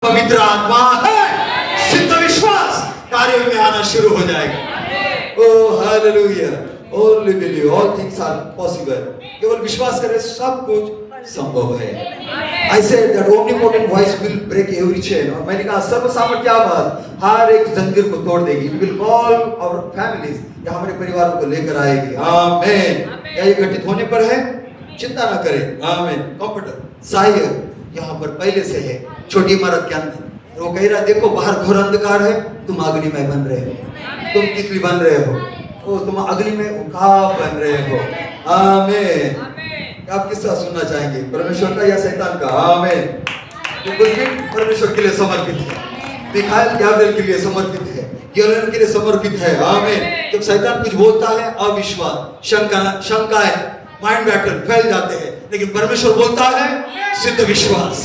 पवित्र आत्मा है, सिद्ध विश्वास कार्य में आना शुरू हो जाएगा। Oh hallelujah, only believe all things are possible. केवल विश्वास करें सब कुछ संभव है। I said that omnipotent voice will break every chain। और मैंने कहा सर्व सामर्थ्य आवाज हर एक जंजीर को तोड़ देगी। It will call our families, या हमारे परिवारों को लेकर आएगी। आमीन। क्या ये घटित होने पर है? चिंता ना करें। आमीन। कंप्यूटर सहायक यहाँ पर पहले से है, छोटी इमारत के अंदर। वो कह रहा देखो बाहर घोर अंधकार है, तुम अग्नि में बन रहे हो, तुम तितली बन रहे हो, ओ तुम अग्नि में उकाब बन रहे हो। आमीन। आप किसका सुनना चाहेंगे, परमेश्वर का या शैतान का? आमीन। तो कुछ भी परमेश्वर के लिए समर्पित है, मिखाइल गैब्रिएल के लिए समर्पित है, गियोलन के लिए समर्पित है। आमीन। जब शैतान कुछ बोलता है अविश्वास, शंकाएं, माइंड बैटल फैल जाते हैं, लेकिन परमेश्वर बोलता है सिद्ध विश्वास,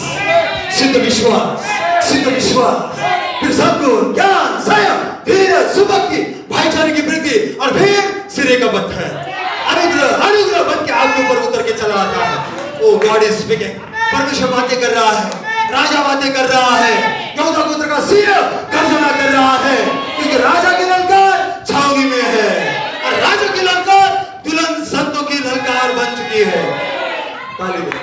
सिद्ध विश्वास, सिद्ध विश्वास। फिर सद्गुण, ज्ञान, संयम, धीरज, सुभक्ति, भाईचारे की वृद्धि, और फिर सिरे का पत्थर अनुग्रह, अनुग्रह बन के आपके ऊपर उतर के चला आता है। ओ गॉड इज स्पीकिंग। परमेश्वर बातें कर रहा है, राजा बातें कर रहा है, यहूदा गोत्र का सिंह गर्जना कर रहा है, क्योंकि राजा की ललकार छावनी में है, और राजा की ललकार दुल्हन संतों की ललकार बन चुकी है। ताली दो।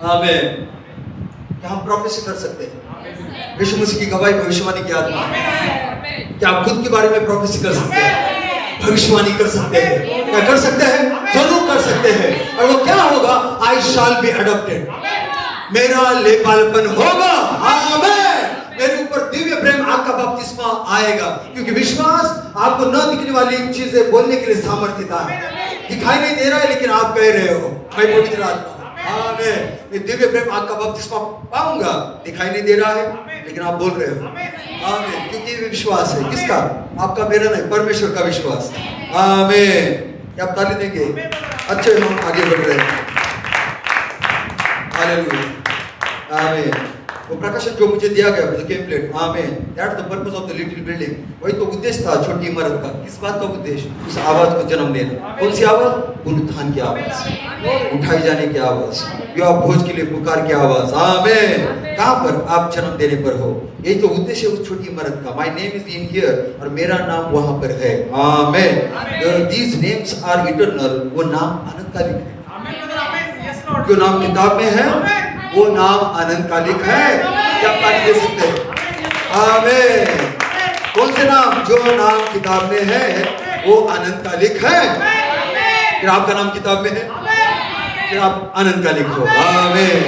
आमीन। क्या हम प्रोफेसी कर सकते हैं? यीशु मसीह की गवाही भविष्यवाणी की आत्मा। क्या आप खुद के बारे में प्रोफेसी कर सकते हैं, भविष्यवाणी कर सकते हैं? क्या कर सकते हैं? जरूर कर सकते हैं। और वो क्या होगा? आई शैल बी अडॉप्टेड, मेरा लेपालपन होगा। आमीन। मेरे ऊपर दिव्य प्रेम आग का बपतिस्मा आएगा, क्योंकि विश्वास आपको न दिखने वाली चीजें बोलने के लिए सामर्थ्य देता है। दिखाई नहीं दे रहा है, लेकिन आप कह रहे हो मैं पवित्र आत्मा, आमीन, मैं दिव्य प्रेम आग का बपतिस्मा पाऊंगा। दिखाई नहीं दे रहा है, लेकिन आप बोल रहे हो। आमीन। क्योंकि ये विश्वास है किसका? आपका, मेरा नहीं, परमेश्वर का विश्वास। आमीन। क्या आप ताली देंगे? अच्छे, हम आगे बढ़ रहे हैं। हालेलुया। आमीन। वो प्रकाशन जो मुझे दिया गया टेम्पलेट, आमीन, that's the purpose of the little building. वही तो उद्देश्य था छोटी इमारत का। किस बात का उद्देश्य? उस आवाज को जन्म देना। कौन सी आवाज? पुनरुत्थान की आवाज, उठाई जाने की आवाज, विवाह भोज के लिए पुकार की आवाज। आमीन। कहां पर? आप जन्म देने पर हो। यही तो उद्देश्य उस छोटी इमारत का। My name is in here, और मेरा नाम वहां पर है। आमीन। दीज नेम्स आर इटर्नल, वो नाम अनंतकालिक है। जो नाम किताब में है वो नाम अनंतकालिक है। क्या आप ताली दे सकते हैं? आमीन। कौन से नाम? जो नाम किताब में है वो अनंतकालिक है। फिर आपका नाम किताब में है, फिर आप अनंतकालिक हो। आमीन।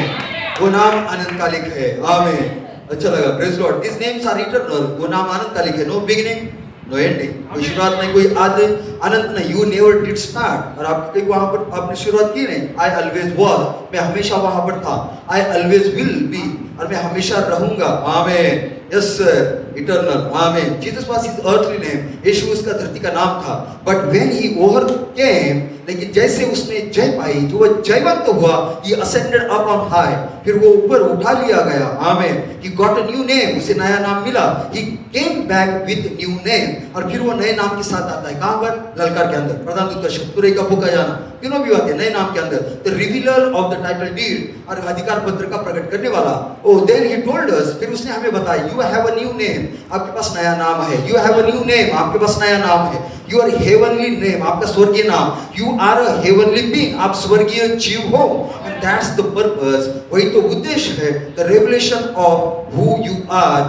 वो नाम अनंतकालिक है। आमीन। अच्छा लगा, praise lord. This names are eternal, वो नाम अनंतकालिक है। नो बिगिनिंग, नो एंडिंग, कोई शुरुआत नहीं, कोई आदि, अनंत नहीं। यू नेवर डिड स्टार्ट, और आप कहीं वहां पर आपने शुरुआत की नहीं। आई ऑलवेज वाज, मैं हमेशा वहां पर था। आई ऑलवेज विल बी, और मैं हमेशा रहूंगा। आमीन। Yes sir, eternal. आमीन। Jesus was his earthly name, Yeshu उसका धरती का नाम था। बट व्हेन ही ओवरकेम, लेकिन जैसे उसने जय पाई, जो वह जयवंत हुआ, he ascended up on high, फिर वो ऊपर उठा लिया गया। आमीन। he got a new name, उसे नया नाम मिला। he came back with new name, और फिर वो नए नाम के साथ आता है। कहां पर? ललकार के अंदर, प्रधान दूत का शब्द, तुरई का फूंका जाना, तीनों भी आते हैं नए नाम के अंदर। The revealer of the title deed, और अधिकार पत्र का प्रकट करने वाला। oh then he told us, फिर उसने हमें बताया, you have a new name, आपके पास नया नाम है। you have a new name, आपके पास नया नाम है। your heavenly name, आपका स्वर्गीय नाम। you are a heavenly being, आप स्वर्गीय जीव हो। and that's the purpose, वही तो उद्देश्य है। the revelation of who you are,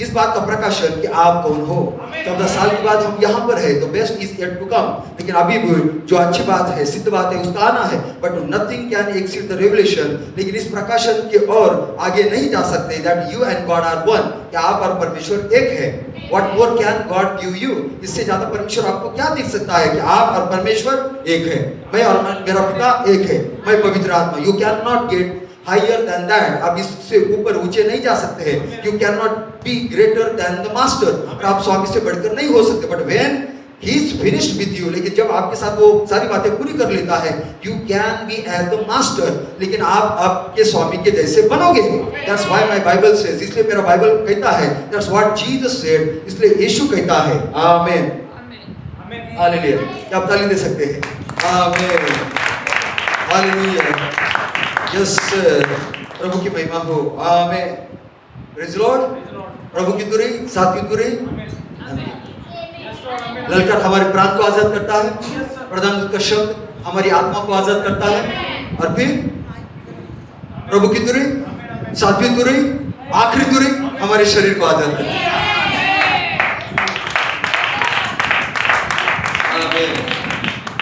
इस बात का प्रकाशन कि आप कौन हो। 14 साल के बाद हम यहाँ पर है, तो best is yet to come. लेकिन अभी भी जो अच्छी बात है, सिद्ध बात है, उसका आना है। But nothing can exceed the revelation, लेकिन इस प्रकाशन के और आगे नहीं जा सकते। That you and God are one, कि आप और परमेश्वर एक है। What more can God give you, इससे ज्यादा परमेश्वर आपको क्या दे सकता है कि आप और परमेश्वर एक है। मैं और मेरा पिता एक है, मैं पवित्र आत्मा। You can not get higher than that, आप इससे ऊपर ऊंचे नहीं जा सकते हैं। You can not be greater than the master, और आप स्वामी से बढ़कर नहीं हो सकते। But when he is finished with you, लेकिन जब आपके साथ वो सारी बातें पूरी कर लेता है, you can be as the master, लेकिन आप आपके स्वामी के जैसे बनोगे। That's why my Bible says, इसलिए मेरा बाइबल कहता है, दैट्स व्हाट जीसस सेड, इसलिए यीशु कहता है। आमीन। हालेलुया। क्या आप ताली दे सकते हैं? आमीन। हालेलुया। यस, प्रभु की महिमा हो। आमीन। Praise Lord. प्रभु की तुरी, साथ की तुरी। ललकार हमारे प्राण को आजाद करता है, प्रधान दूत का शब्द हमारी आत्मा को आजाद करता है, और फिर प्रभु की तुरी, सातवीं तुरी, आखिरी तुरी हमारे शरीर को आजाद करती है। आमीन।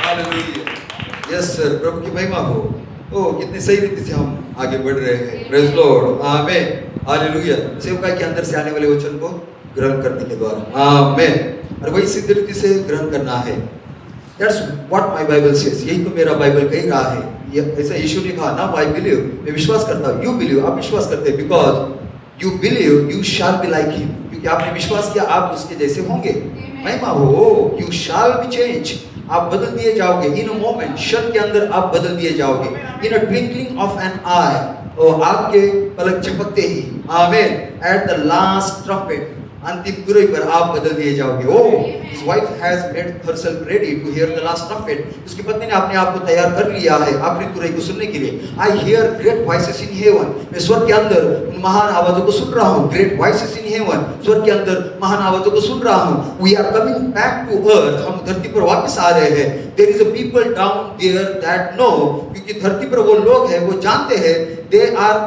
हालेलुया। यस सर, प्रभु की महिमा हो। ओ, कितने सही रीति से हम आगे बढ़ रहे हैं। Praise Lord. आमीन। हालेलुया। सेवकाई के अंदर से आने वाले वचन को ग्रहण करने के द्वारा। आमीन। और वही सिद्ध रीति से ग्रहण करना है। That's what my Bible says. यही तो मेरा बाइबल कह रहा है। ये ऐसा यीशु ने कहा ना, I believe, मैं विश्वास करता हूँ। You believe, आप विश्वास करते हैं, because you believe you shall be like him. क्योंकि आपने विश्वास किया, आप उसके जैसे होंगे। महिमा हो। You shall be changed. आप बदल दिए जाओगे। In a moment, क्षण के अंदर आप बदल दिए जाओगे। In a twinkling of an eye, और आपके पलक झपकते ही। आमीन। At the last trumpet, अंतिम तुरई पर आप बदल दिए जाओगे। ओह, his wife has made herself ready to hear the last trumpet. उसकी पत्नी ने अपने आप को तैयार कर लिया है आखिरी तुरई को सुनने के लिए। I hear great voices in heaven. मैं स्वर्ग के अंदर उन महान आवाजों को सुन रहा हूँ। Great voices in heaven. स्वर्ग के अंदर महान आवाजों को सुन रहा हूँ। We are coming back to earth. हम धरती पर वापस आ रहे हैं। There is a people down there that know. क्योंकि धरती पर वो लोग हैं, वो जानते हैं। They are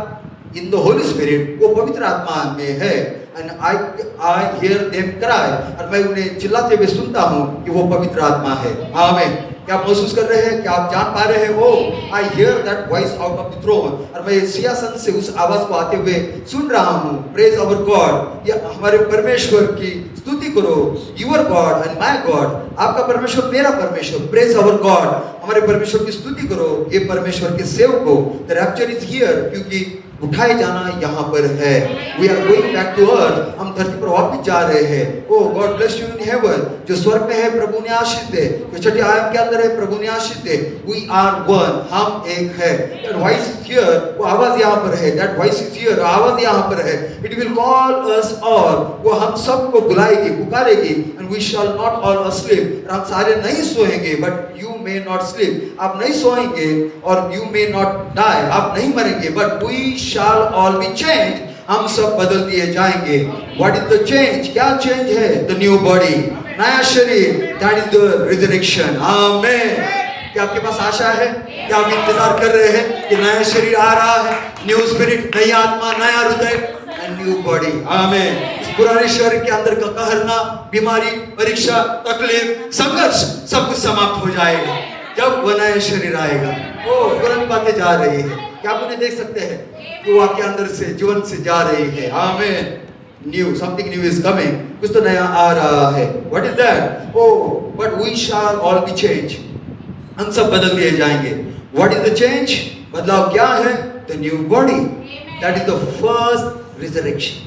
in the Holy Spirit. वो पवित्र आत्मा में है। And I hear them cry. और मैं उन्हें चिल्लाते हुए सुनता हूँ कि वो पवित्र आत्मा है। आमीन। क्या आप महसूस कर रहे हैं? क्या आप जान पा रहे हैं? Oh, I hear that voice out of the throne. और मैं सिंहासन से उस आवाज को आते हुए सुन रहा हूँ। Praise our God. या हमारे परमेश्वर की स्तुति करो। Your God and my God. आपका परमेश्वर मेरा परमेश्वर। Praise our God. हमारे परमेश्वर की स्तुति करो। ये परमेश्वर के सेवकों। The rapture is here. क्योंकि उठाए जाना यहाँ पर है। We are going back to earth. हम धरती पर वापस जा रहे हैं। Oh, God bless you in heaven. जो स्वर्ग में है प्रभु ने आशीष दे। जो छठी आयत के अंदर है प्रभु ने आशीष दे। We are one. हम एक है। That voice is here. वो आवाज यहाँ पर है। That voice is here. आवाज यहाँ पर है। It will call us all. वो हम सबको बुलाएगी, पुकारेगी। And we shall not all asleep. हम सारे नहीं सोएंगे, but you may not sleep. आप नहीं सोएंगे और you may not die. आप नहीं मरेंगे, but we shall all be changed. हम सब बदल दिए जाएंगे। What is the change? क्या change है? The new body. नया शरीर। That is the resurrection. Amen. क्या आपके पास आशा है? क्या आप इंतजार कर रहे हैं कि नया शरीर आ रहा है? न्यू स्पिरिट, नई आत्मा, नया हृदय, and new body. Amen. इस पुराने शरीर के अंदर का कहरना, बीमारी, परीक्षा, तकलीफ, संघर्ष सब कुछ समाप्त हो जाएगा जब वह नया शरीर आएगा। ओ, पुरानी बातें जा रही है। क्या आप उन्हें देख सकते हैं? वो आपके अंदर से, जीवन से जा रही है। आमीन। New, something new is coming. कुछ तो नया आ रहा है। What is that? Oh, but we shall all be changed. हम सब बदल दिए जाएंगे। What is the change? बदलाव क्या है? The new body. That is the first resurrection.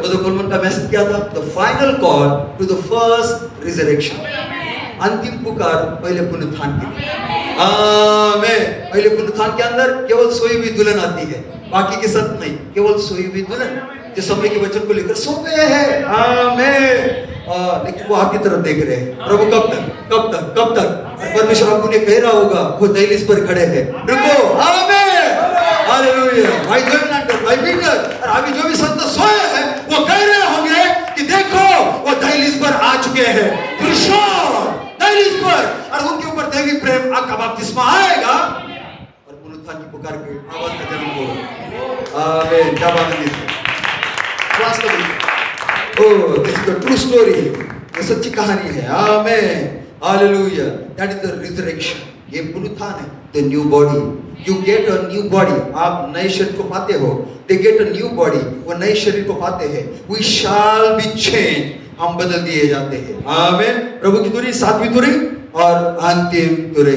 तो कुलमन का मैसेज क्या था? The final call to the first resurrection. अंतिम पुकार पहले पुनरुत्थान के लिए। आमीन। पहले पुनरुत्थान के अंदर केवल सोई हुई दुल्हन आती है, बाकी के संत नहीं, केवल सोई हुई दुल्हन जो समय के वचन को लेकर सो गए हैं। आमीन। लेकिन वो आपकी तरफ देख रहे हैं। प्रभु कब तक, कब तक, कब तक? परमेश्वर आपको उन्हें कह रहा होगा, वो दहलीज पर खड़े हैं, रुको। आमीन। हालेलुया। भाई जोनाथन, भाई पीटर, और अभी जो भी संत सोए हैं वो कह रहे होंगे कि देखो वो दहलीज पर आ चुके हैं। दहलीज पर, और उनके ऊपर दैवी प्रेम का बपतिस्मा आएगा और पुनरुत्थान की पुकार के आवाज का जन्म होगा। आमीन। क्या बात है? Oh, this is the true story. ये सच्ची कहानी है। आमीन। Hallelujah. That is the resurrection. ये पुनरुत्थान है। The new body. You get a new body. आप नए शरीर को पाते हो। They get a new body. वो नए शरीर को पाते हैं। We shall be changed. हम बदल दिए जाते हैं। आमीन। प्रभु की तुरी, सातवीं तुरी और अंतिम तुरी।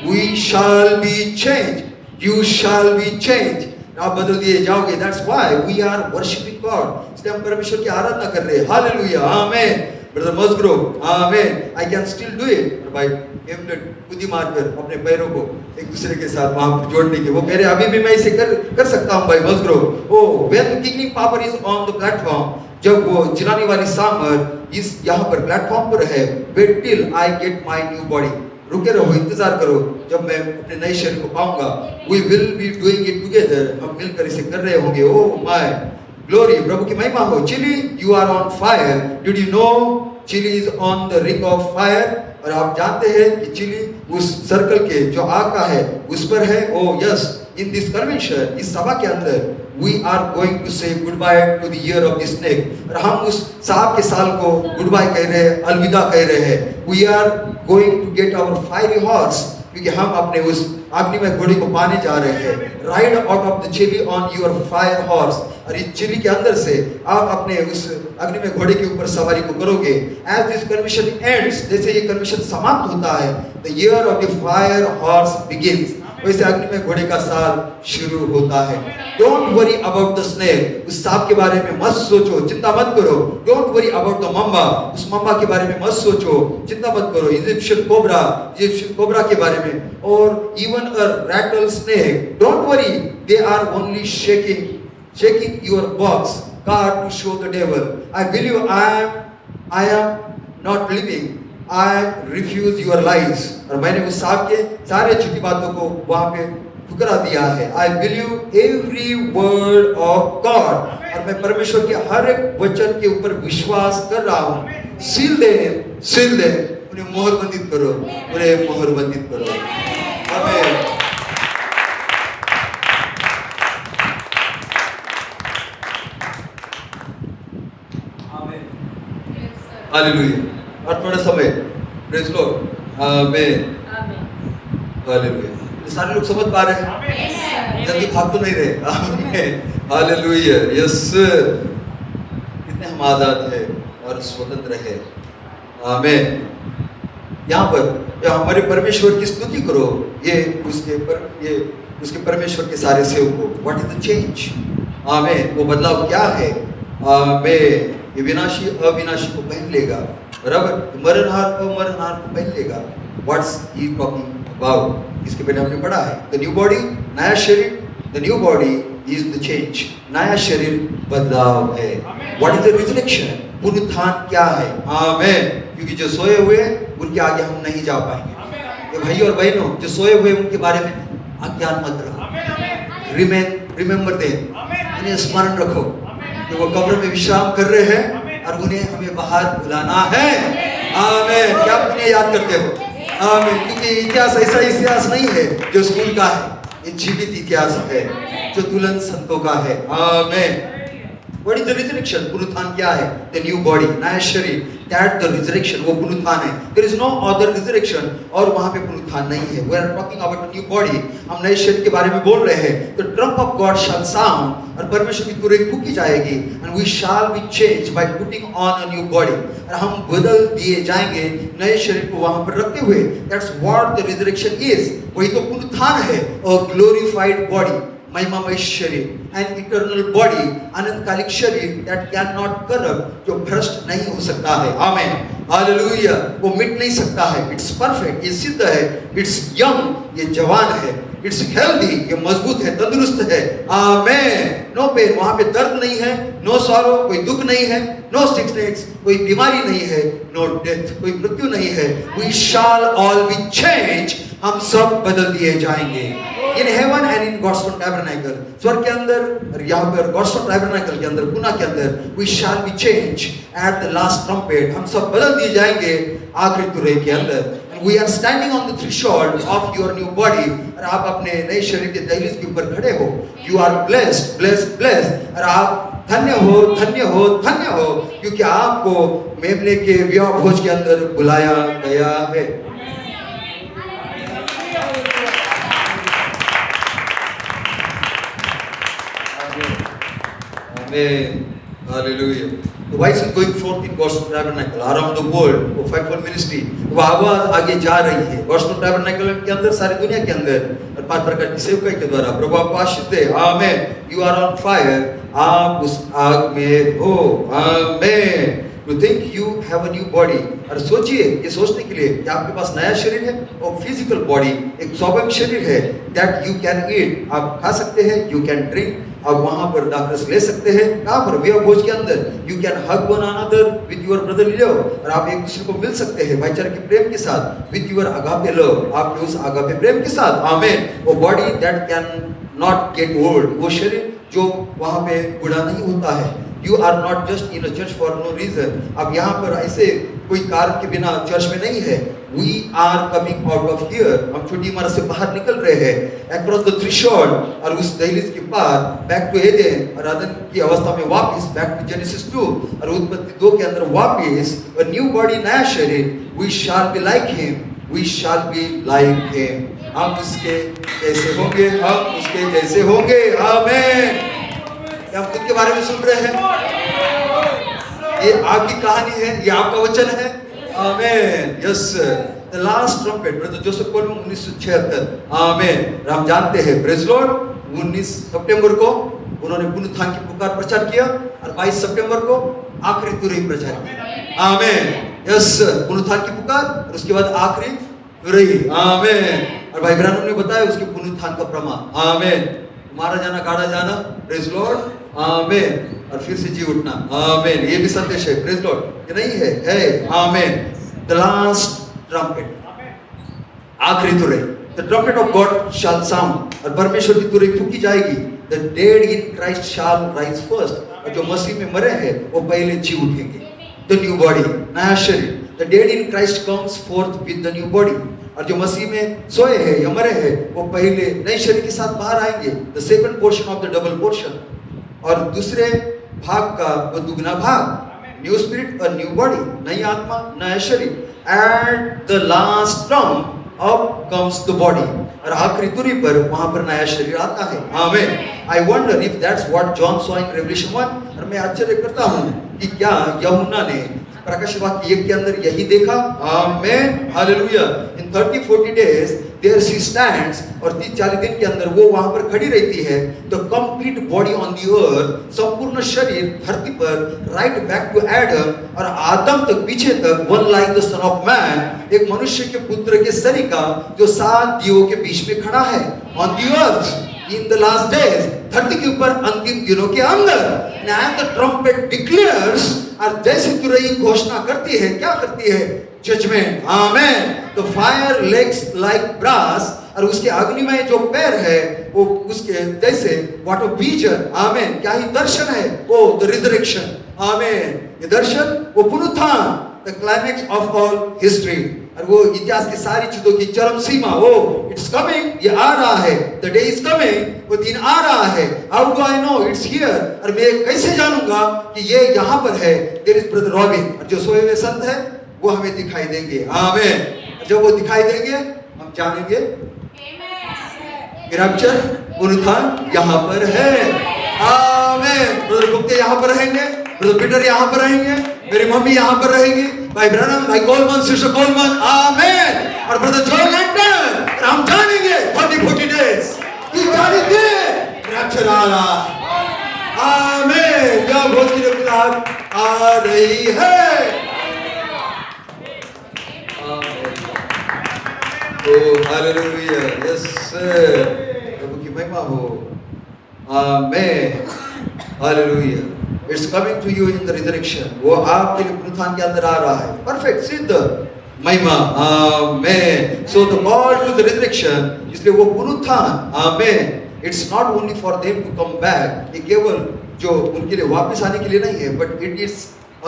We shall be changed. You shall be changed. आप बदल दिए जाओगे। That's why we are worshiping God. इसलिए हम परमेश्वर की आराधना कर रहे हैं। हालेलुया। आमीन। ब्रदर मस्ग्रो, आमीन। I can still do it. भाई हेमलेट कूदी मारकर अपने पैरों को एक दूसरे के साथ वहां पर जोड़ने के, वो कह रहे अभी भी मैं इसे कर सकता हूं भाई मस्ग्रो। Oh, when the kingly power is on the platform, जब वो चिल्लाने वाली सामर इस यहाँ पर प्लेटफॉर्म पर है, wait till I get my new body, रुके रहो, इंतजार करो जब मैं अपने नए शरीर को पाऊंगा। We will be doing it together, हम मिलकर इसे कर रहे होंगे। ओह माय ग्लोरी, प्रभु की महिमा हो। Chile you are on fire, did you know Chile is on the ring of fire. और आप जानते हैं कि चिली उस सर्कल के जो आग का है उस पर है। Oh yes, in this convention, इस सभा के अंदर we are going to say goodbye to the year of the snake, और हम उस सांप के साल को गुड बाय कह रहे हैं, अलविदा कह रहे हैं। we are going to get our fiery horse, क्योंकि हम अपने उस अग्निमय घोड़े को पाने जा रहे हैं। Ride out of the Chile on your fire horse, और इस चिली के अंदर से आप अपने उस अग्निमय घोड़े के ऊपर सवारी को करोगे। एज दिस कन्वेंशन एंड्स, जैसे ये कन्वेंशन समाप्त होता है, the year of the fire horse begins, वैसे अग्निमय घोड़े का साल शुरू होता है। Don't worry about the snake, उस सांप के बारे में मत सोचो, चिंता मत करो। Don't worry about the Mamba, उस मम्बा के बारे में मत सोचो, चिंता मत करो। इजिप्शियन कोबरा के बारे में, और even a rattlesnake, don't worry, they are only shaking your box card to show the devil I believe I am not living, I refuse your lies, और मैंने उस सांप के सारे झूठी बातों को वहां पे ठुकरा दिया है। I believe every word of God, और मैं परमेश्वर के हर एक वचन के ऊपर विश्वास कर रहा हूँ। सील दे, उन्हें मोहर बंदित करो, उन्हें मोहर बंदित करो। आमीन। हालेलुया। और थोड़ा समय, प्रेज़ लॉर्ड, आमीन, हालेलुया। सारे लोग समझ पा रहे हैं? जल्दी भाग तो नहीं रहे? आमीन, हालेलुया, यस सर। कितने हम आजाद हैं और स्वतंत्र हैं। आमीन। यहाँ पर हमारे परमेश्वर की स्तुति करो, ये उसके परमेश्वर के सारे सेवकों। What is the change? आमीन। वो बदलाव क्या है? आमीन। ये विनाशी अविनाशी को पहन लेगा, बराबर, मरणहार अमरणहार को पहन लेगा। What's he talking about? इसके पहले हमने पढ़ा है द न्यू बॉडी, नया शरीर। The new body is the change, नया शरीर बदलाव है। What is the resurrection? पुनरुत्थान क्या है? आमीन। क्योंकि जो सोए हुए उनके आगे हम नहीं जा पाएंगे। ये भाई और बहनों, जो सोए हुए उनके बारे में अज्ञान मत रहो। रिमेंबर देम, उन्हें स्मरण रखो कि वो कब्र में विश्राम कर रहे हैं और उन्हें हमें बाहर बुलाना है। आमीन। क्या आप उन्हें याद करते हो? आमीन। क्योंकि इतिहास ऐसा इतिहास नहीं है जो स्कूल का है, ये जीवित इतिहास है जो दुल्हन संतों का है। आमीन। What is the resurrection? पुनरुत्थान क्या है? The new body, नया शरीर, that the resurrection, वो पुनरुत्थान है। There is no other resurrection, और वहाँ पे पुनरुत्थान नहीं है। We are talking about a new body, हम नए शरीर के बारे में बोल रहे हैं। The trump of God shall sound, और परमेश्वर की तुरही फूंकी जाएगी, and we shall be changed by putting on a new body, और हम बदल दिए जाएंगे नए शरीर को वहाँ पर रखते हुए। That's what the resurrection is, वही तो पुनरुत्थान है। A glorified body, महिमामय शरीर, एन इटर्नल बॉडी, अनंतकालिक शरीर दैट कैन नॉट करप्ट, जो भ्रष्ट नहीं हो सकता है। आमीन, हालेलुया। वो मिट नहीं सकता है। इट्स परफेक्ट, ये सिद्ध है। इट्स यंग, ये जवान है। इट्स हेल्दी, ये मजबूत है, तंदुरुस्त है। आमीन। नो पेन, वहां पे दर्द नहीं है। नो सॉरो, कोई दुख नहीं है। नो सिकनेस, कोई बीमारी नहीं है। नो डेथ, कोई मृत्यु नहीं है। We shall all be change, हम सब बदल दिए जाएंगे। In heaven and in God's own tabernacle, स्वर्ग के अंदर और यहाँ पर गॉड्स ओन टैबरनेकल के अंदर, पुना के अंदर, we shall be change at the last trumpet, हम सब बदल दिए जाएंगे आखिरी तुरही के अंदर। We are standing on the threshold of your new body, और आप अपने नए शरीर के दहलीज के ऊपर खड़े हो। You are blessed, blessed, blessed, और आप धन्य हो, धन्य हो, धन्य हो, क्योंकि आपको मेमने के विवाह भोज के अंदर बुलाया गया है। Amen. Hallelujah. The voice is going forth in God's tabernacle around the world for fivefold ministry. वो आवाज आगे जा रही है God's tabernacle के अंदर, सारी दुनिया के अंदर, और 5 प्रकार की सेवकाई के द्वारा। प्रभु आपको आशीष दे। आमीन। You are on fire, आप उस आग में हो। आमीन। You think you have a new body, और सोचिए, ये सोचने के लिए कि आपके पास नया शरीर है और फिजिकल बॉडी, एक स्वाभाविक शरीर है। That you can eat, आप खा सकते हैं। You can drink, आप वहां पर दाखरस ले सकते हैं। कहां पर? विवाह भोज के अंदर। You can hug one another with your brotherly love, और आप एक दूसरे को मिल सकते हैं भाईचारे के प्रेम के साथ, विद योर अगापे लव, आपके उस अगापे प्रेम के साथ। आमीन। वो body that can not get old, वो शरीर जो वहां पे बूढ़ा नहीं होता है। You are not just in a church for no reason, आप यहाँ पर ऐसे कोई कारण के बिना चर्च में नहीं है। We are coming out of here, हम छोटी इमारत से बाहर निकल रहे हैं, अक्रॉस द थ्रेशोल्ड, और उस दहलीज के पार बैक टू एडेन, और आदम की अवस्था में वापस बैक टू जेनेसिस 2, और उत्पत्ति 2 के अंदर वापस अ न्यू बॉडी, नया शरीर। We shall be like him, we shall be like him, हम उसके जैसे होंगे, हम उसके जैसे होंगे। आमीन। हम खुद के बारे में सुन रहे हैं, ये आपकी कहानी है, ये आपका वचन है। आमीन। Yes. The last trumpet, brother Joseph Coleman 1976। आमीन। हम जानते हैं, प्रेज लॉर्ड, 19 सितंबर को उन्होंने पुनरुत्थान की पुकार प्रचार किया, और 22 सितंबर को आखिरी तुरही प्रचार किया। आमीन। यस। पुनरुत्थान की पुकार, और उसके बाद आखिरी तुरही। आमीन। और भाई ब्रानम ने बताया उसके पुनरुत्थान का प्रमाण। आमीन। मारा जाना, गाड़ा जाना, प्रेज लॉर्ड। आमीन। और फिर से जी उठना। आमीन। ये भी संदेश है, प्रेज लॉर्ड। ये नहीं है। आमीन। द लास्ट ट्रम्पेट, आखिरी तुरही, the trumpet of God shall sound, और परमेश्वर की तुरही फूंकी जाएगी। The dead in Christ shall rise first, और जो मसीह में मरे हैं वो पहले जी उठेंगे। द न्यू बॉडी, नया शरीर। The dead in Christ comes fourth with the new body, और जो मसीह में सोए हैं या मरे हैं वो पहले नए शरीर के साथ बाहर आएंगे। The second portion of the double portion, और दूसरे भाग का वो दुगना भाग, न्यू स्पिरिट और न्यू बॉडी, नई आत्मा, नया शरीर। एट द लास्ट ट्रम्प अब कम्स द बॉडी, और आखिरी तुरही पर वहां पर नया शरीर आता है। आमीन। I wonder if that's what John saw in revelation 1, और मैं आश्चर्य करता हूं कि क्या यूहन्ना ने प्रकाश वाक्य 1 के अंदर यही देखा। आमीन। हालेलुया। In 30-40 days there she stands, और 30-40 दिन के अंदर वो वहां पर खड़ी रहती है। The complete body on the earth, संपूर्ण शरीर धरती पर, राइट बैक टू एडम, और आदम तक, पीछे तक, one like the son of man, एक मनुष्य के पुत्र के सरीका जो 7 दीवों के बीच में खड़ा है। On the earth in the last days, धरती के ऊपर अंतिम दिनों के अंदर। एंड द ट्रम्पेट डिक्लेयर्स, और जैसे तुरही घोषणा करती है, क्या करती है? जजमेंट। आमीन। तो फायर लेग्स लाइक ब्रास, और उसके अग्निमय जो पैर है वो उसके जैसे व्हाट अ विजन। आमीन। क्या ही दर्शन है वो, द रिजरेक्शन। आमीन। ये दर्शन, वो पुनरुत्थान, the climax of all history, और वो इतिहास की सारी चीजों की चरम सीमा। वो इट्स कमिंग, ये आ रहा है। द डे इज कमिंग, वो दिन आ रहा है। How do I know it's here, और मैं कैसे जानूंगा कि ये यहाँ पर है? देयर इज ब्रदर रॉबिन, और जो सोए हुए संत है वो हमें दिखाई देंगे। आमीन। जब वो दिखाई देंगे हम जानेंगे रैप्चर, पुनरुत्थान यहाँ पर है। आमीन। ब्रदर गुप्ते यहाँ पर रहेंगे, ब्रदर पीटर यहाँ पर रहेंगे, मेरी मम्मी यहाँ पर रहेगी, भाई ब्रैनम, भाई कोलमन, सिस्टर कोलमन। आमीन। और ब्रदर जॉन लैंटन, और हम जानेंगे 40-40 डेज की जानेंगे रैप्चर आ रहा। आमीन। क्या भोज की रफ्तार आ रही है। हालेलुया। यस, प्रभु की महिमा हो। आमीन। हालेलुया। It's coming to you in the resurrection, वो आपके लिए पुनरुत्थान के अंदर आ रहा है। परफेक्ट, सिद्ध महिमा। आमीन। So the call to the resurrection, इसलिए वो पुनरुत्थान। आमीन। It's not only for them to come back, ये केवल जो उनके लिए वापस आने के लिए नहीं है, but it is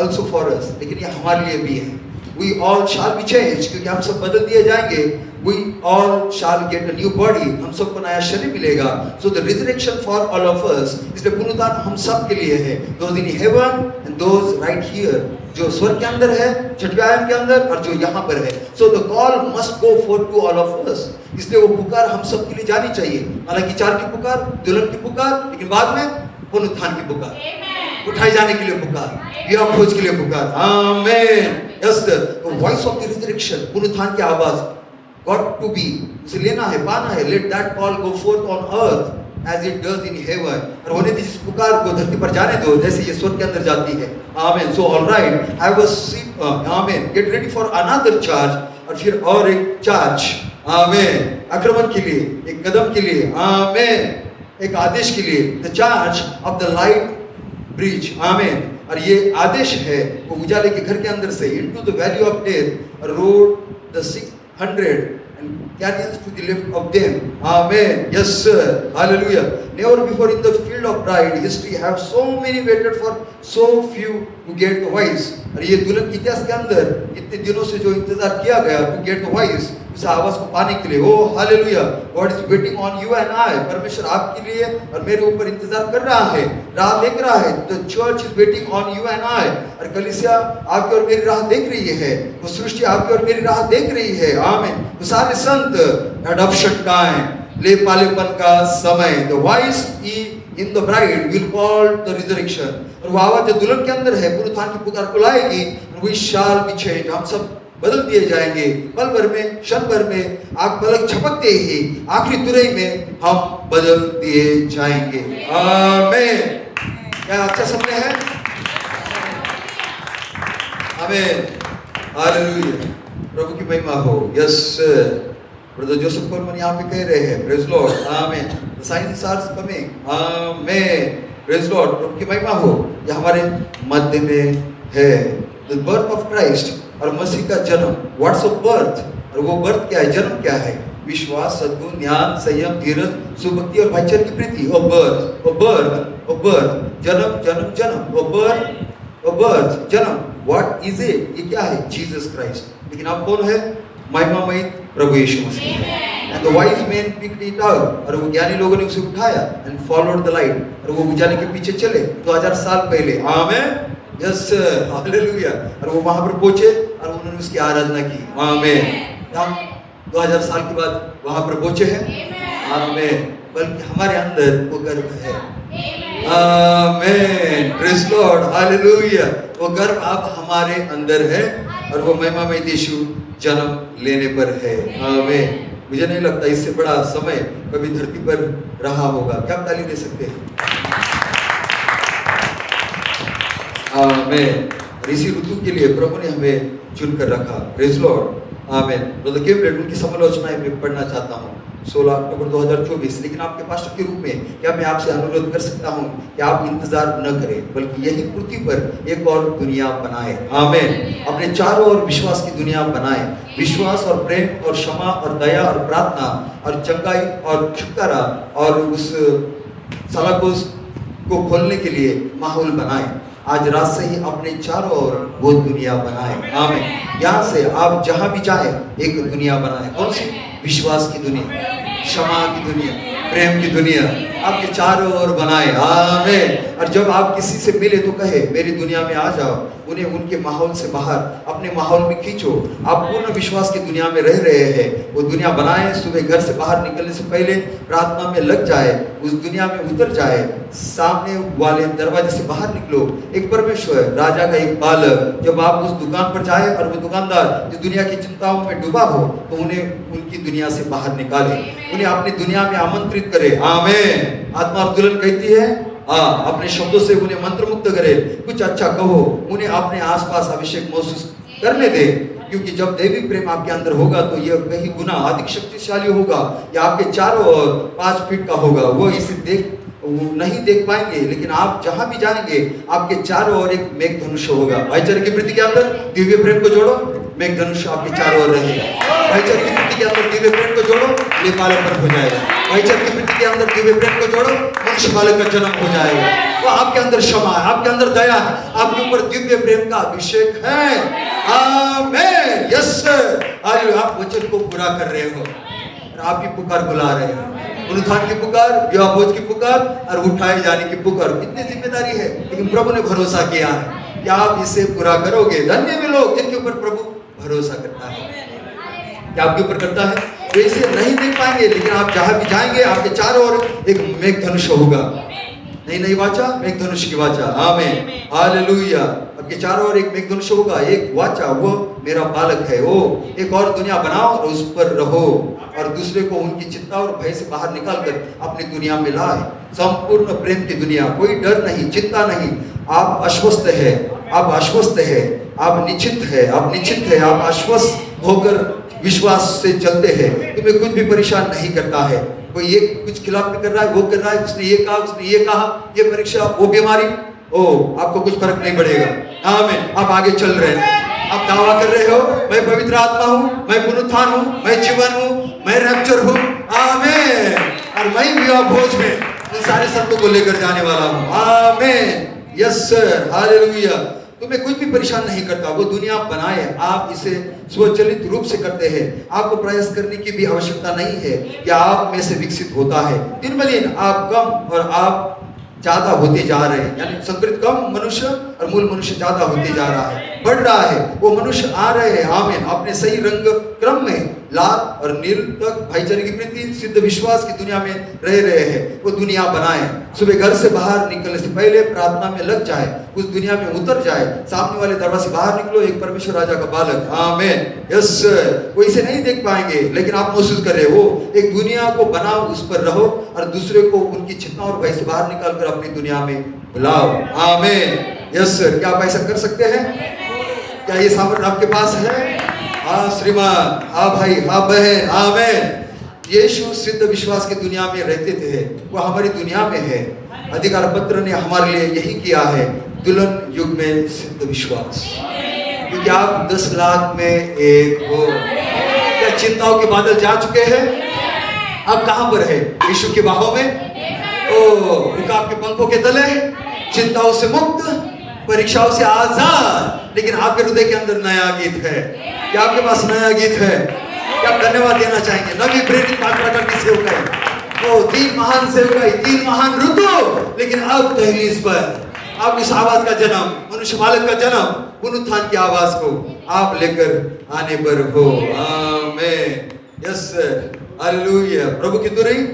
also for us, लेकिन ये हमारे लिए भी है। We all shall be changed, क्योंकि हम सब बदल दिए जाएंगे। We all shall get a new body, हम सबको नया शरीर मिलेगा। So the resurrection for all of us, इसलिए पुनरुत्थान हम सब के लिए है। Those in heaven and those right here, जो स्वर्ग के अंदर है, छठवें आयाम के अंदर, और जो यहाँ पर है। So the call must go forth to all of us, इसलिए वो पुकार हम सब के लिए जानी चाहिए। हालांकि 4 की पुकार, दुल्हन की पुकार, लेकिन बाद में पुनरुत्थान की पुकार, उठाए जाने के लिए पुकार, विवाह भोज के लिए पुकार। आमीन। Yes, the voice of the resurrection, पुनरुत्थान की आवाज, गॉट टू बी, उसे लेना है, पाना है। Let that call go forth on earth as it does in heaven, और होने दीजिए इस पुकार को धरती पर जाने दो जैसे ये स्वर्ग के अंदर जाती है। आमीन। So all right, have a seat. आमीन। Get ready for another charge, और फिर और एक चार्ज। आमीन। आक्रमण के लिए, एक कदम के लिए। आमीन। एक आदेश के लिए, the charge of the light bridge, आमीन। और ये आदेश है वो उजाले के घर के अंदर से into the valley of death road the 600 and carriers to the left of them, amen, yes sir, hallelujah. Never before in the field of bride history have so many waited for so few to get the voice. और ये दुल्हन के इतिहास के अंदर इतने दिनों से जो इंतजार किया गया to get the voice, उस आवाज को पाने के लिए, oh hallelujah, God is waiting on you and I, परमेश्वर आपके लिए और मेरे ऊपर इंतजार कर रहा है, राह देख रहा है। The church is waiting on you and आई, और कलीसिया आपकी और मेरी राह देख रही है, वो सृष्टि आपकी और मेरी राह देख रही है, आमीन। वो सारे संत, एडॉप्शन टाइम, ले पालेपन का समय, the voice in the bride will call the resurrection, और वो आवाज जो दुल्हन के अंदर है पुनरुत्थान की पुकार को लाएगी, वी शैल बी चेंज्ड, हम सब बदल दिए जाएंगे। पल भर में, क्षण भर में, आंख पलक झपकते ही आखिरी तुरई में हम बदल दिए जाएंगे, आमीन। क्या अच्छा समय है? आमीन, हालेलुया, प्रभु की महिमा हो। यस ब्रदर जोसेफ कोलमन यहाँ पे कह रहे हैं, प्रेज लॉर्ड, आमीन, द साइंस आर कमिंग, आमीन, प्रेज लॉर्ड, प्रभु की महिमा हो। ये हमारे मध्य में है, द बर्थ ऑफ क्राइस्ट, और मसीह का जन्म, व्हाट्स ऑफ बर्थ, और वो बर्थ क्या है, जन्म क्या है? विश्वास, सद्गुण, ज्ञान, संयम, धीरज, सुभक्ति और भाईचारे की प्रीति। Oh birth, oh birth, oh birth, जन्म जन्म जन्म, ओ बर्थ, ओ बर्थ, जन्म, व्हाट इज इट? ये क्या है? Jesus Christ. लेकिन आप कौन है? महिमामय प्रभु यीशु मसीह। And the wise man picked it out, और वो ज्ञानी लोगों ने उसे उठाया, एंड फॉलोड द लाइट, और वो उजाले के पीछे चले 2000 साल पहले, आमीन, यस हालेलुया। और वो वहां पर पहुंचे और उन्होंने उसकी आराधना की, आमीन। हम 2000 साल के बाद वहां पर पहुंचे हैं, आमीन। बल्कि हमारे अंदर वो गर्व है, आमीन, प्रेज लॉर्ड, हालेलुया। वो गर्व अब हमारे अंदर है, और वो महिमामय यीशु जन्म लेने पर है, आमीन। मुझे नहीं लगता इससे बड़ा समय कभी धरती पर रहा होगा। क्या आप ताली दे सकते हैं? आमीन। इसी ऋतु के लिए प्रभु ने हमें चुनकर रखा, प्रेज लॉर्ड, आमीन। ब्रदर केवलेट उनकी समालोचनाएं मैं पढ़ना चाहता हूँ, 16 अक्टूबर 2024। लेकिन आपके पास्टर के रूप में क्या मैं आपसे अनुरोध कर सकता हूँ कि आप इंतजार न करें, बल्कि यही पृथ्वी पर एक और दुनिया बनाए, आमीन। अपने चारों ओर विश्वास की दुनिया बनाए, विश्वास और प्रेम और क्षमा और दया और प्रार्थना और चंगाई और छुटकारा और उस सलाकोस को खोलने के लिए माहौल बनाए। आज रात से ही अपने चारों ओर वो दुनिया बनाए, आमीन। यहाँ से आप जहाँ भी जाए एक दुनिया बनाए। कौन सी? विश्वास की दुनिया, क्षमा की दुनिया, प्रेम की दुनिया आपके चारों ओर बनाए, आमीन। और जब आप किसी से मिले तो कहे मेरी दुनिया में आ जाओ, उन्हें उनके माहौल से बाहर अपने माहौल में खींचो। आप पूर्ण विश्वास की दुनिया में रह रहे हैं, वो दुनिया बनाए। सुबह घर से बाहर निकलने से पहले प्रार्थना में लग जाए, उस दुनिया में उतर जाए, सामने वाले दरवाजे से बाहर निकलो। एक परमेश्वर राजा का एक बालक, जब आप उस दुकान पर जाए और वो दुकानदार इस दुनिया की चिंताओं में डूबा हो, तो उन्हें उनकी दुनिया से बाहर निकाले, उन्हें अपनी दुनिया में आमंत्रित करे, आमीन। आत्मा अब्दुल्ला कहती है, अपने शब्दों से उन्हें मंत्र मुक्त करे, कुछ अच्छा कहो, उन्हें अपने आसपास अभिषेक महसूस करने दे। क्योंकि जब दैविक प्रेम आपके अंदर होगा तो यह कहीं गुना अधिक शक्तिशाली होगा। यह आपके चारों ओर 5 फीट का होगा। वो इसे नहीं देख पाएंगे, लेकिन आप जहां भी जाएंगे आपके चारों ओर एक मेघ धनुष होगा। भाईचारे की वृत्ति के अंदर दिव्य प्रेम को जोड़ो, मेघ धनुष आपके चारों ओर रहेगा। भाईचारे की वृत्ति के अंदर दिव्य प्रेम को जोड़ो, लेपालक हो जाएगा। भाईचारे की वृत्ति के अंदर दिव्य प्रेम को जोड़ो, मनुष्य बालक का जन्म हो जाएगा। तो आपके अंदर क्षमा है, आपके अंदर दया है, आपके ऊपर दिव्य प्रेम का अभिषेक है, आमीन, यस सर। आज आप वचन को पूरा कर रहे हो और आप ही पुकार बुला रहे हो, पुनरुत्थान की पुकार, विवाह भोज की पुकार और उठाए जाने की पुकार। कितनी जिम्मेदारी है, लेकिन प्रभु ने भरोसा किया है कि आप इसे पूरा करोगे। धन्य वे लोग जिनके ऊपर प्रभु भरोसा करता है। क्या आपके ऊपर करता है? वे इसे नहीं देख पाएंगे, लेकिन आप जहां भी जाएंगे आपके चारों ओर एक मेघ धनुष होगा। नहीं वाचा, मेघ धनुष की वाचा, आमीन, हालेलुया। आपके चारों ओर एक मेघ धनुष होगा, एक वाचा, वो मेरा बालक है। वो एक और दुनिया बनाओ और उस पर रहो, और दूसरे को उनकी चिंता और भय से बाहर निकालकर अपनी दुनिया में लाए। संपूर्ण प्रेम की दुनिया, कोई डर नहीं, चिंता नहीं। आप आश्वस्त है, आप आश्वस्त है, आप निश्चित है, आप निश्चित है, आप आश्वस्त होकर विश्वास से चलते हैं, तुम्हें कुछ भी परेशान नहीं करता है। कोई ये कुछ खिलाफ में कर रहा है, वो कर रहा है, उसने ये कहा, उसने ये कहा, ये परीक्षा, वो बीमारी, आपको कुछ फर्क नहीं पड़ेगा। आमीन। आप आगे चल रहे हैं, आप दावा कर रहे हो, मैं पवित्र आत्मा हूँ, मैं पुनरुत्थान हूँ, मैं जीवन हूँ, मैं रैप्चर हूँ। आमीन। और मैं विवाह भोज में उन सारे संतों को लेकर जाने वाला हूँ। आमीन। Yes sir, hallelujah. तुम्हें कुछ भी परेशान नहीं करता। वो दुनिया बनाए, आप इसे स्वचालित रूप से करते हैं। आपको प्रयास करने की भी आवश्यकता नहीं है, या आप में से विकसित होता है। दिन ब दिन आप कम और आप ज्यादा होते जा रहे हैं, यानी संकरित कम मनुष्य और मूल मनुष्य ज्यादा होते जा रहा है, बढ़ रहा है। वो मनुष्य आ रहे हैं, आमीन, अपने सही रंग क्रम में लाल और नील तक भाईचारे की प्रीति सिद्ध विश्वास की दुनिया में रह रहे हैं। वो दुनिया बनाए, सुबह घर से बाहर निकलने से पहले प्रार्थना में लग जाए, उस दुनिया में उतर जाए, सामने वाले दरवाजे से बाहर निकलो, एक परमेश्वर राजा का बालक। आमीन। यस, वो इसे नहीं देख पाएंगे, लेकिन आप महसूस कर रहे हो। एक दुनिया को बनाओ, उस पर रहो और दूसरे को उनकी चिंता और भय से बाहर निकाल कर अपनी दुनिया में बुलाओ। आमीन। यस सर, क्या आप ऐसा कर सकते हैं? क्या ये सामर्थ्य आपके पास है? हाँ श्रीमान, हाँ भाई, हाँ बहन। आमीन। यीशु सिद्ध विश्वास की दुनिया में रहते थे, वो हमारी दुनिया में है। अधिकार पत्र ने हमारे लिए यही किया है, दुल्हन युग में सिद्ध विश्वास, क्योंकि आप 10 लाख में एक हो। क्या चिंताओं के बादल जा चुके हैं? अब कहां पर है? यीशु के बाहों में, उकाब के पंखों के तले, चिंताओं से मुक्त, परीक्षाओं से आजाद। लेकिन आपके हृदय के अंदर नया गीत है। क्या आपके पास नया गीत है? क्या आप धन्यवाद देना चाहेंगे? नवी प्रेरित पात्र की सेवकाई, 3 महान सेवकाई, 3 महान ऋतु, लेकिन अब दहलीज पर अब उस आवाज का जन्म, मनुष्य बालक का जन्म, पुनरुत्थान की आवाज को आप लेकर आने पर हो। आमीन। Yes hallelujah. प्रभु की तुरही,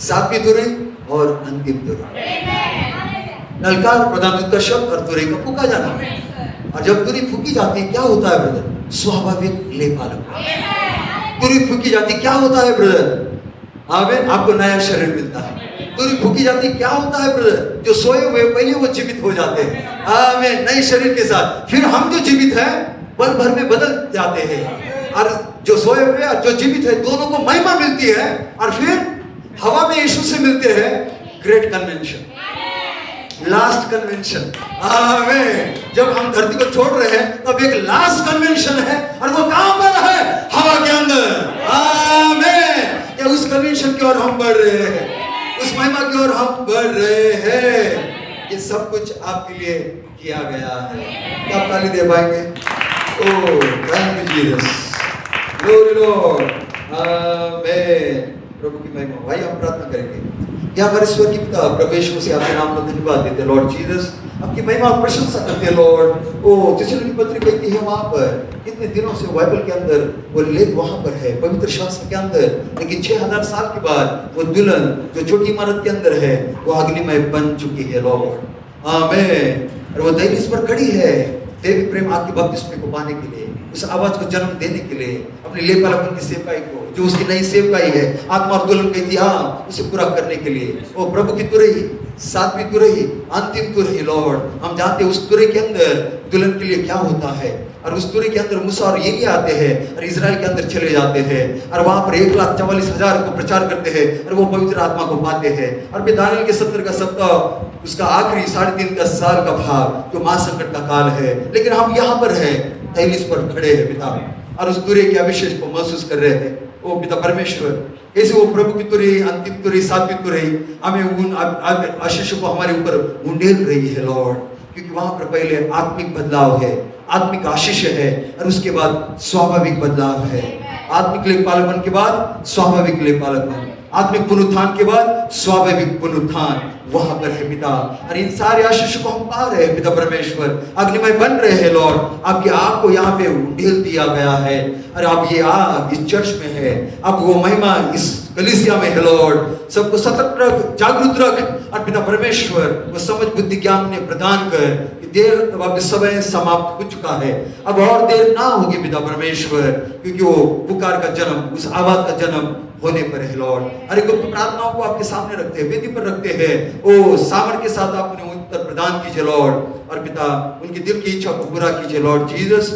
7वीं तुरही और अंतिम तुरही। ललकार, प्रधान दूत का शब्द और तुरही का फूका जाना। और जब तुरही फूकी जाती है क्या होता है ब्रदर? स्वाभाविक लेपालक। तुरही फूकी जाती क्या होता है ब्रदर? आमीन। आपको नया शरीर मिलता है। तुरही फूकी जाती क्या होता है ब्रदर? जो सोए हुए पहले वो जीवित हो जाते हैं। आमीन। नए शरीर के साथ फिर हम जो जीवित हैं पल भर में बदल जाते हैं, और जो सोए हुए और जो जीवित है दोनों को महिमा मिलती है, और फिर हवा में यीशु से मिलते हैं। Great convention, last convention. आमीन। जब हम धरती को छोड़ रहे हैं तब एक लास्ट कन्वेंशन है, और वो कहां पर है? हवा के अंदर। आमीन। क्या उस कन्वेंशन की ओर हम बढ़ रहे हैं, उस महिमा की ओर हम बढ़ रहे हैं। ये सब कुछ आपके लिए किया गया है। क्या आप ताली दे पाएंगे? Thank you Jesus, glory Lord. आमीन। प्रभु की महिमा। भाई हम प्रार्थना करेंगे। क्या हमारे स्वर्गीय पिता, प्रभु यीशु से आपके नाम पर धन्यवाद देते हैं लॉर्ड जीसस, आपकी महिमा प्रशंसा करते हैं लॉर्ड। थिस्सलुनीकि पत्री कहती है वहां पर कितने दिनों से बाइबल के अंदर वो लेख वहां पर है, पवित्र शास्त्र के अंदर, लेकिन 6000 साल के बाद वो दुल्हन जो छोटी इमारत के अंदर है वो अग्निमय बन चुकी है लॉर्ड। आमीन। और वो दहलीज पर खड़ी है देवी प्रेम आपके बपतिस्मे को पाने के लिए, उस आवाज को जन्म देने के लिए, अपने लेपालपन की सेवकाई को, जो उसकी नई सेवकाई है, आत्मा और दुल्हन का इतिहास, उसे पूरा करने के लिए। ओ प्रभु की तुरही, 7वीं तुरही, अंतिम तुरही लॉर्ड, हम जानते हैं उस तुरही के अंदर दुल्हन के लिए क्या होता है, और उस तुरही के अंदर मूसा और एलिय्याह आते हैं और इजराइल के अंदर चले जाते हैं, और वहां पर 1,44,000 को प्रचार करते हैं और वो पवित्र आत्मा को पाते हैं। और फिर दानियेल के 70 का सप्ताह, उसका आखिरी 3.5 का साल का भाग जो महासंकट का काल है, लेकिन हम यहाँ पर है, दहलीज पर खड़े हैं पिता, और उस तुरही के अभिषेक को महसूस कर रहे हैं। ओ पिता परमेश्वर, कैसे वो प्रभु की तुरही, अंतिम तुरही, 7वीं तुरही हमें उन आशीषों को हमारे ऊपर उंडेल रही है लॉर्ड, क्योंकि वहां पर पहले आत्मिक बदलाव है, आत्मिक आशीष है, और उसके बाद स्वाभाविक बदलाव है। आत्मिक लेपालपन के बाद स्वाभाविक लेपालपन, आत्मिक पुनरुत्थान के बाद स्वाभाविक पुनरुत्थान वहां पर है पिता। और इन सारे आशीष को हम पा रहे हैं पिता परमेश्वर, अग्निमय बन रहे हैं लॉर्ड। आपकी आग को यहाँ पे उंडेल दिया गया है, और अब ये आग इस चर्च में है, अब वो महिमा इस कलीसिया में है लॉर्ड। सबको सतर्क रख, जागरूक रख, और पिता परमेश्वर वो समझ बुद्धि ज्ञान ने प्रदान कर कि देर अब समय समाप्त हो चुका है, अब और देर ना होगी पिता परमेश्वर, क्योंकि वो पुकार का जन्म, उस आवाज का जन्म होने पर है लॉर्ड। अरे गुप्त प्रार्थनाओं को आपके सामने रखते हैं, वेदी पर रखते हैं, ओ सामर्थ के साथ आप उन्हें उत्तर प्रदान कीजिए लॉर्ड, और पिता उनकी दिल की इच्छा को पूरा कीजिए लॉर्ड जीसस।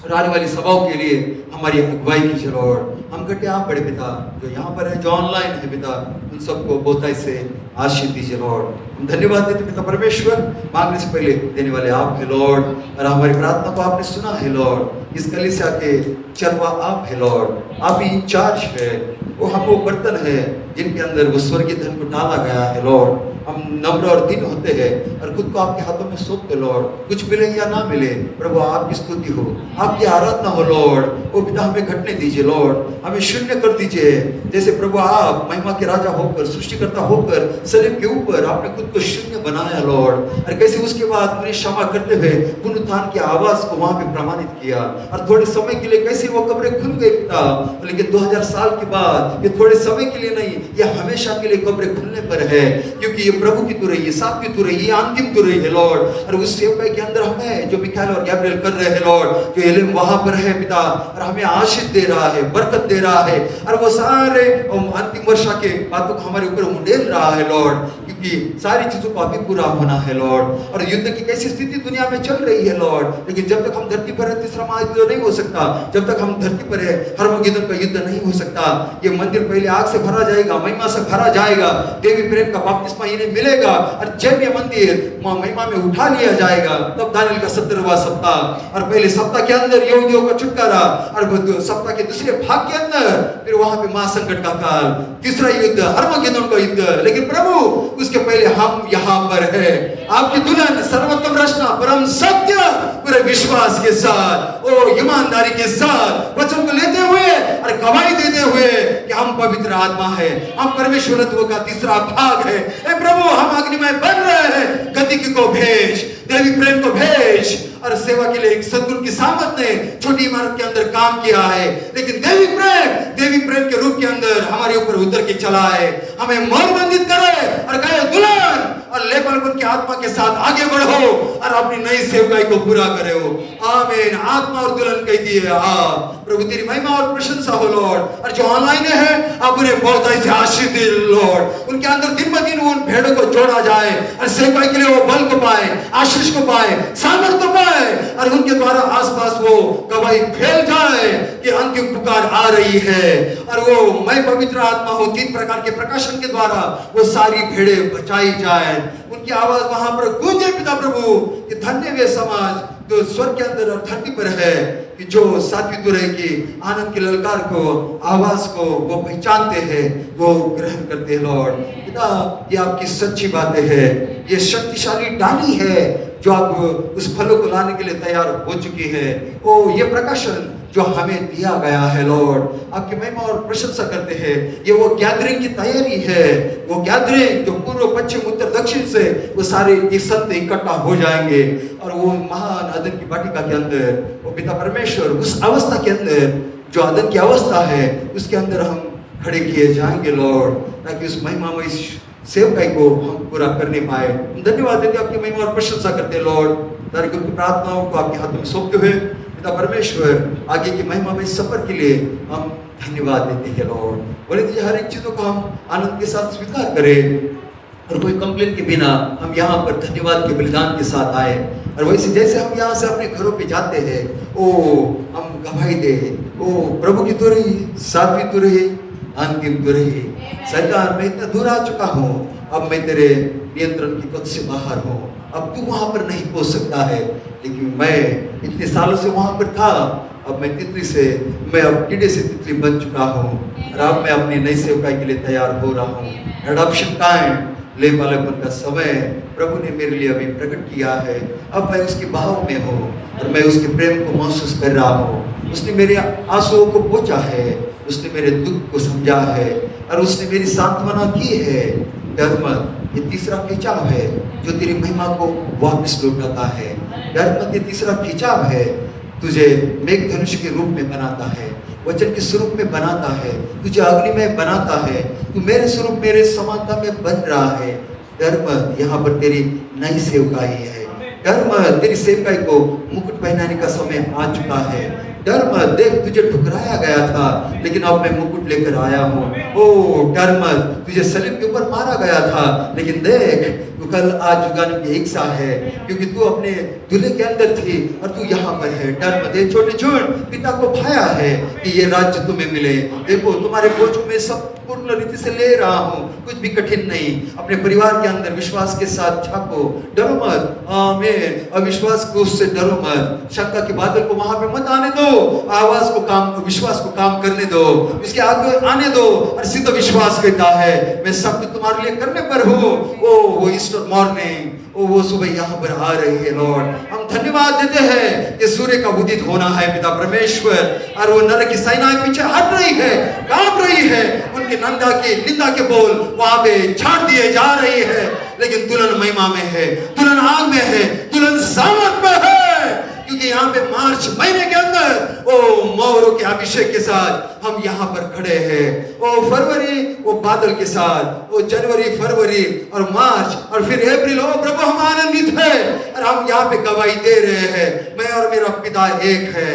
और आने वाली सभाओं के लिए हमारी अगुवाई कीजिए लॉर्ड। हम कहते हैं आप बड़े पिता जो यहाँ पर है, जो ऑनलाइन है पिता, उन सबको बहुताई से आशीष दीजिए लॉर्ड। हम धन्यवाद देते पिता परमेश्वर, मांगने से पहले देने वाले आप है लॉर्ड, और हमारी प्रार्थना को आपने सुना है लॉर्ड। इस कलीसिया के चरवा आप है लॉर्ड, आप ही इंचार्ज है। वो बर्तन है जिनके अंदर वो स्वर्गीय धन को डाला गया है लॉर्ड। हम नम्र और दीन होते हैं और खुद को आपके हाथों में सौंपते लॉर्ड। कुछ मिले या ना मिले प्रभु आपकी स्तुति हो, आपकी आराधना हो लॉर्ड। वो पिता हमें घटने दीजिए लॉर्ड, हमें शून्य कर दीजिए। जैसे प्रभु आप महिमा के राजा होकर, सृष्टिकर्ता होकर सलीब के ऊपर आपने खुद को शून्य बनाया लॉर्ड, और कैसे उसके बाद पूरी क्षमा करते हुए पुनरुत्थान की आवाज को वहां पे प्रमाणित किया। और थोड़े समय के लिए कैसे वो कब्रें खुल गई पिता, लेकिन 2000 साल के बाद ये थोड़े समय के लिए नहीं, ये हमेशा के लिए कब्रें खुलने पर है, क्योंकि ये प्रभु की तुरही, ये सातवीं तुरही, ये अंतिम तुरही है लॉर्ड। और उस सेवकाई के अंदर हमें जो मिखाएल और गैब्रिएल कर रहे हैं लॉर्ड, जो एलिम वहां पर है पिता, और हमें आशीष दे रहा है, बरकत दे रहा है, और वो सारे अंतिम वर्षा के बातों को हमारे ऊपर उंडेल रहा है लॉर्ड, क्योंकि सारी चीजों को अभी पूरा होना है लॉर्ड। और युद्ध की कैसी स्थिति दुनिया में चल रही है लॉर्ड, लेकिन जब तक हम धरती पर है तीसरा महायुद्ध नहीं हो सकता। जब तक हम धरती पर है हर्मगिदोन का युद्ध नहीं हो सकता। ये मंदिर पहले आग से भरा जाएगा, महिमा से भरा जाएगा, देवी प्रेम का बपतिस्मा इन्हें मिलेगा, और जब ये मंदिर महिमा में उठा लिया जाएगा तब दानिएल का 17वां सप्ताह, और पहले सप्ताह के अंदर यहूदियों का छुटकारा, और सप्ताह के दूसरे भाग के अंदर फिर वहां पे महासंकट का काल, तीसरा युद्ध हर्मगिदोन का युद्ध। लेकिन प्रभु उसके पहले हम यहाँ पर है, आपकी दुल्हन सर्वोत्तम रचना, परम सत्य, पूरे विश्वास के साथ, ओ ईमानदारी के साथ वचन को लेते हुए और गवाही देते हुए कि हम पवित्र आत्मा है, हम परमेश्वरत्व का तीसरा भाग है। ए प्रभु हम अग्निमय बन रहे हैं, गतिकी को भेज, देवी प्रेम को भेज। और सेवा के लिए एक सद्गुरु की सामत ने छोटी इमारत के अंदर काम किया है, लेकिन देवी प्रेम के रूप के अंदर हमारे ऊपर उतर के चला है। हमें मोहबंदित करे और कहे दुल्हन और लेपनपन की आत्मा के साथ आगे बढ़ो और अपनी नई सेवकाई को पूरा करे हो। आमीन। आत्मा और दुल्हन कहती है प्रभु तेरी महिमा और प्रशंसा हो लॉर्ड। और जो ऑनलाइन है आप उन्हें बहुत ऐसे आशीष दे लॉर्ड, उनके अंदर दिन ब दिन उन भेड़ों को जोड़ा जाए और सेवकाई के लिए वो बल को पाए, आशीष को पाए, सामर्थ्य पाए, और उनके द्वारा आसपास वो गवाही फैल जाए कि अंतिम पुकार आ रही है। और वो मैं पवित्र आत्मा हूं 3 प्रकार के प्रकाशन के द्वारा वो सारी भेड़े बचाई जाए, उनकी आवाज वहां पर गूंजे पिता प्रभु कि धन्य वे समाज जो स्वर्ग के अंदर और धरती पर है, कि जो सातवीं तुरही की आनंद की ललकार को, आवाज को वो पहचानते हैं, वो ग्रहण करते हैं लॉर्ड। पिता ये आपकी सच्ची बातें हैं, ये शक्तिशाली डाली है जो आप उस फलों को लाने के लिए तैयार हो चुकी है। ओ ये प्रकाशन जो हमें दिया गया है लॉर्ड, आपकी महिमा और प्रशंसा करते हैं। ये वो गैदरिंग की तैयारी है, वो गैदरिंग जो पूर्व पश्चिम उत्तर दक्षिण से वो सारे संत इकट्ठा हो जाएंगे और वो महान अदन की वाटिका के अंदर वो पिता परमेश्वर उस अवस्था के अंदर जो अदन की अवस्था है उसके अंदर हम खड़े किए जाएंगे लॉर्ड, ताकि उस महिमामय सेवकाई को हम पूरा करने पाए। हम धन्यवाद देते आपकी महिमा और प्रशंसा करते हैं लॉर्ड। तारीख की प्रार्थनाओं को आपके हाथों में सौंपते हुए पिता परमेश्वर आगे की महिमा में सफर के लिए हम धन्यवाद देते हैं लॉर्ड। बोले दीजिए हर एक चीजों को हम आनंद के साथ स्वीकार करें और कोई कंप्लेन के बिना हम यहाँ पर धन्यवाद के बलिदान के साथ आए। और वैसे जैसे हम यहाँ से अपने घरों पे जाते हैं, ओ हम गवाही दे, ओ प्रभु की तुरही, सातवीं तुरही, अंतिम तुरही, सरकार मैं इतना दूर आ चुका हूँ, अब मैं तेरे नियंत्रण की कद से बाहर हूँ, अब तू वहां पर नहीं पहुंच सकता है, लेकिन मैं इतने सालों से वहां पर था, अब मैं तितली से, मैं अब कीड़े से तितली बन चुका हूँ और अब मैं अपनी नई सेवकाई के लिए तैयार हो रहा हूँ। एडॉप्शन टाइम, ले पालेपन का समय प्रभु ने मेरे लिए अभी प्रकट किया है। अब मैं उसके भाव में हूँ और मैं उसके प्रेम को महसूस कर रहा हूँ। उसने मेरे आंसुओं को पोंछा है, उसने मेरे दुख को समझा है और उसने मेरी सांत्वना की है। डर मत, ये तीसरा खिंचाव है जो तेरी महिमा को वापस लौटाता है। डर मत, ये तीसरा खिंचाव है तुझे मेघ धनुष के रूप में बनाता है, वचन के स्वरूप में बनाता है, तुझे अग्नि में बनाता है, तू मेरे स्वरूप मेरे समानता में बन रहा है। डर मत, यहाँ पर तेरी नई सेवकाई है। डर मत, तेरी सेवकाई को मुकुट पहनाने का समय आ चुका है। डर मत, देख तुझे ठुकराया गया था लेकिन अब मैं मुकुट लेकर आया हूँ। ओ डर मत, तुझे सलीब के ऊपर मारा गया था लेकिन देख तू कल आज जुगाने की एक सा है, क्योंकि तू अपने दूल्हे के अंदर थी और तू यहाँ पर है। डर मत, छोटे छोड़ पिता को भाया है कि ये राज्य तुम्हें मिले। देखो तुम्हारे बोझों में सब पूर्ण रीति से ले रहा हूँ, कुछ भी कठिन नहीं। अपने परिवार के अंदर विश्वास के साथ झांको, डरो मत। आमीन। अविश्वास को उससे डरो मत, शंका के बादल को वहां पे मत आने दो। आवाज को काम, विश्वास को काम करने दो, इसके आगे आने दो और सीधा विश्वास कहता है मैं सब कुछ तुम्हारे लिए करने पर हूँ। ओ वो ईस्टर मॉर्निंग, ओ वो सुबह यहाँ पर आ रही है लॉर्ड। हम धन्यवाद देते हैं कि सूर्य का उदित होना है पिता परमेश्वर, और वो नरक की सेनाएं पीछे हट रही है, कांप रही है। उनके निंदा के बोल वहां पे झाड़ दिए जा रही है, लेकिन दुल्हन महिमा में है, दुल्हन आग में है, दुल्हन सामर्थ में है। क्योंकि यहाँ पे मार्च महीने के अंदर ओ मोहरों के अभिषेक के साथ हम यहाँ पर खड़े हैं। ओ फरवरी वो बादल के साथ, ओ जनवरी, फरवरी और मार्च और फिर अप्रैल, ओ प्रभु हम आनंदित है और हम यहाँ पे गवाही दे रहे हैं मैं और मेरा पिता एक है,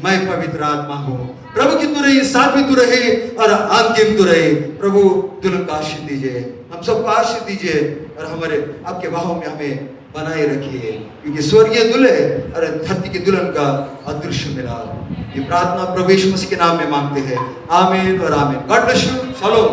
मैं पवित्र आत्मा हूँ। प्रभु की तू रही, सातवीं तू रही और अंतिम तू रही। प्रभु दुल्हन का आशीष दीजिए, हम सबको आशीष दीजिए और हमारे आपके बाहों में हमें बनाए रखिए, क्योंकि स्वर्गीय दुल्हे और धरती के दुल्हन का अदृश्य मिलाप। ये प्रार्थना प्रभु यीशु मसीह के नाम में मांगते हैं। आमीन और आमीन। God bless you. चलो।